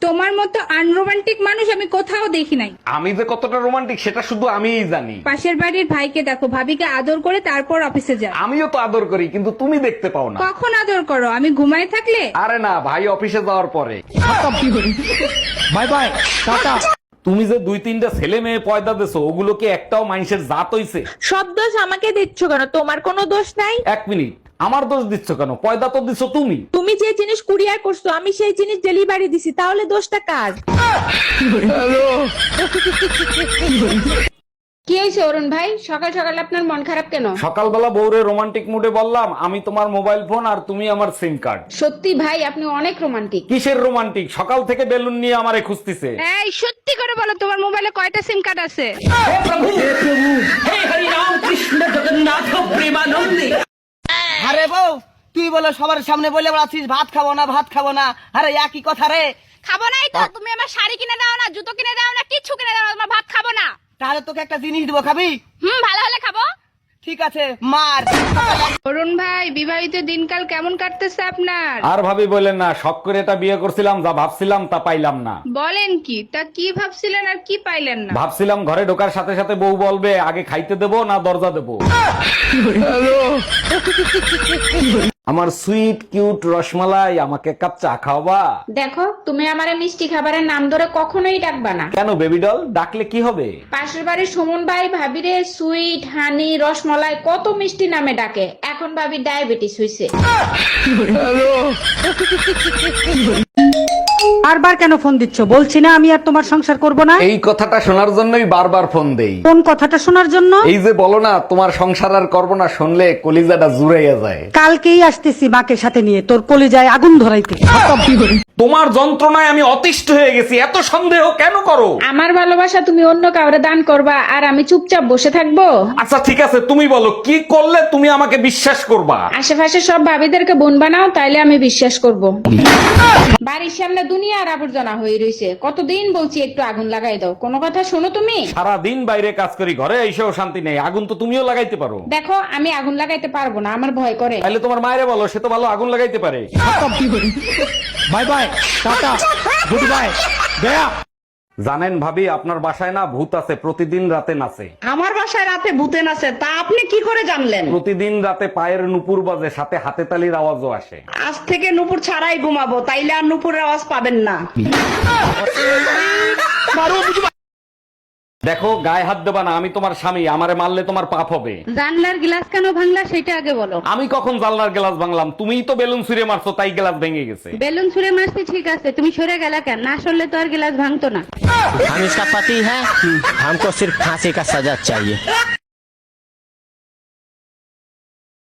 তোমার মতো আনরোমান্টিক মানুষ আমি কোথাও দেখি নাই। আমি যে কতটা রোমান্টিক সেটা শুধু আমিই জানি। পাশের বাড়ির ভাইকে দেখো, ভাবিকে আদর করে তারপর অফিসে যায়। আমিও তো আদর করি, কিন্তু তুমি দেখতে পাও না। কখন আদর করো? আমি ঘুমায় থাকলে? আরে না, ভাই অফিসে যাওয়ার পরে। Bye bye, tata. তুমি যে 2-3টা ছেলে মেয়ে পয়দা দেছো, ওগুলো কি একটাও মানুষের জাত হইছে? সব দোষ আমাকে দিচ্ছ কেন? তোমার কোনো দোষ নাই। 1 মিনিট, আমার দোষ দিচ্ছ কেন? পয়দা তো দিছো তুমি। তুমি যে জিনিস কুরিয়ার করছো আমি সেই জিনিস ডেলিভারি দিছি, তাহলে দোষটা কার? কি হয়েছে অরুণ ভাই, সকাল সকাল আপনার মন খারাপ কেন? সকালবেলা বউরে রোমান্টিক মুডে বললাম আমি তোমার মোবাইল ফোন আর তুমি আমার সিম কার্ড। সত্যি ভাই আপনি অনেক রোমান্টিক। কিসের রোমান্টিক? সকাল থেকে বেলুন নিয়ে আমারে খুঁজতেছে। এই সত্যি করে বলো, তোমার মোবাইলে কয়টা সিম কার্ড আছে? আরে বউ, তুই বলে সবার সামনে বলে বেড়াচ্ছিস ভাত খাবো না, ভাত খাবো না। আরে একই কথা রে। খাবো নাই তো? তুমি আমার শাড়ি কিনে দাও না, জুতো কিনে দাও না, কিচ্ছু কিনে দাও না, তোমার ভাত খাবো না। তাহলে তোকে একটা জিনিস দিব, খাবি? ভালো হলে খাবো। ঠিক আছে, মার। অরুণ ভাই, বিবাহিত দিনকাল কেমন কাটতেছে আপনার? আর ভাবি বলেন না, শখ করে এটা বিয়ে করছিলাম, যা ভাবছিলাম তা পাইলাম না। বলেন কি? তা কি ভাবছিলেন আর কি পাইলেন না? ভাবছিলাম ঘরে ঢোকার সাথে সাথে বউ বলবে আগে খাইতে দেবো না দরজা দেবো। আমার সুইট কিউট রসমালাই, আমাকে এক কাপ চা খাওয়াবা? দেখো তুমি আমারে মিষ্টি খাবারের নাম ধরে কখনোই ডাকবা না। কেন বেবি ডল, ডাকলে কি হবে? পাশের বাড়ির সুমন ভাই ভাবিরে সুইট, হানি, রসমালাই কত মিষ্টি নামে ডাকে। এখন ভাবি ডায়াবেটিস হইছে। বারবার কেন ফোন দিচ্ছ? বলছি না আমি আর তোমার সংসার করব না। এই কথাটা শোনার জন্যই বারবার ফোন দেই। কোন কথাটা শোনার জন্য? এই যে বলো না তোমার সংসার আর করবো না, শুনলে কলিজাটা জুড়াইয়া যায়। কালকেই আসতেছি মাকে সাথে নিয়ে তোর কলিজায় আগুন ধরাইতে। তোমার যন্ত্রণায় আমি অতিষ্ঠ হয়ে গেছি, এত সন্দেহ কেন করো? আমার ভালোবাসা তুমি অন্য কাউরে দান করবা আর আমি চুপচাপ বসে থাকবো? আচ্ছা ঠিক আছে, তুমি বলো কি করলে তুমি আমাকে বিশ্বাস করবা? আশেপাশে সব ভাবিদেরকে বোন বানাও, তাইলে আমি বিশ্বাস করব। বাড়ির সামনে দুনিয়ার আবর্জনা হয়ে রইছে, কতদিন বলছি একটু আগুন লাগাই দাও, কোনো কথা শোনো তুমি? সারা দিন বাইরে কাজ করি, ঘরে এসেও শান্তি নেই। আগুন তো তুমিও লাগাইতে পারো। দেখো আমি আগুন লাগাইতে পারবো না, আমার ভয় করে। তাহলে তোমার মায়েরে বলো, সে তো ভালো আগুন লাগাইতে পারে। Bye bye, tata, good bye, Gaya. জানেন ভাবি, আপনার বাসায় না ভূত আছে, প্রতিদিন রাতে নাচে। আমার বাসায় রাতে ভূতে নাচে, তা আপনি কি করে জানলেন? প্রতিদিন রাতে পায়ের নুপুর বাজে, সাথে হাতে তালির আওয়াজও আসে। আজ থেকে নুপুর ছাড়াই ঘুমাবো, তাইলে আর নুপুরের আওয়াজ পাবেন না। দেখো গায়ে হাত দেবা না, আমি তোমার স্বামী, আমারে মারলে তোমার পাপ হবে। জানলার গ্লাস কেন ভাঙলা সেটা আগে বলো। আমি কখন জানলার গ্লাস ভাঙলাম? তুমিই তো বেলুন ছুঁড়ে মারছো, তাই গ্লাস ভেঙে গেছে। বেলুন ছুঁড়ে মারছি ঠিক আছে, তুমি সরে গেলা কেন? না সরলে তো আর গ্লাস ভাঙতো না। हम इसका पति है, हमको सिर्फ फांसी का सजा चाहिए।